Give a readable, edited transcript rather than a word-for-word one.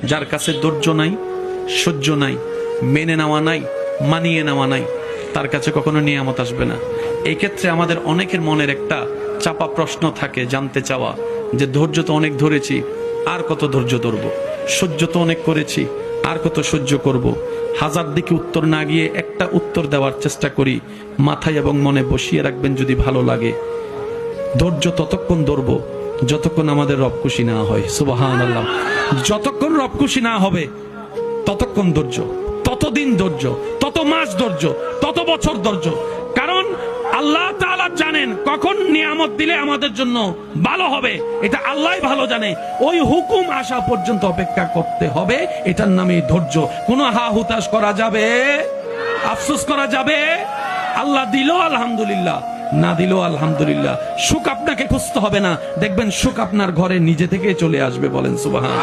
যার কাছে ধৈর্য নাই, সহ্য নাই, মেনে নেওয়া নাই, মানিয়ে নেওয়া নাই, তার কাছে কখনো নিয়ামত আসবে না। এই ক্ষেত্রে আমাদের অনেকের মনের একটা চাপা প্রশ্ন থাকে, জানতে চাওয়া যে ধৈর্য তো অনেক ধরেছি, আর কত ধৈর্য ধরবো, সহ্য তো অনেক করেছি, আর কত সহ্য করব। হাজার দিকে উত্তর না গিয়ে একটা উত্তর দেওয়ার চেষ্টা করি, মাথায় এবং মনে বসিয়ে রাখবেন যদি ভালো লাগে। ধৈর্য ততক্ষণ ধরবো যতক্ষণ আমাদের রব খুশি না হয়। সুবহানাল্লাহ। যতক্ষণ রব খুশি না হবে ততক্ষণ ধৈর্য, ততদিন ধৈর্য, তত মাস ধৈর্য, তত বছর ধৈর্য। কারণ আল্লাহ তাআলা জানেন কখন নিয়ামত দিলে আমাদের জন্য ভালো হবে, এটা আল্লাহই ভালো জানে। ওই হুকুম আসা পর্যন্ত অপেক্ষা করতে হবে, এটার নামই ধৈর্য। কোনো হা হুতাশ করা যাবে, আফসোস করা যাবে? আল্লাহ দিল আলহামদুলিল্লাহ, না দিল আলহামদুলিল্লাহ। সুখ আপনাকে খুঁজতে হবে না, দেখবেন সুখ আপনার ঘরে নিজে থেকে চলে আসবে। বলেন সুবহান।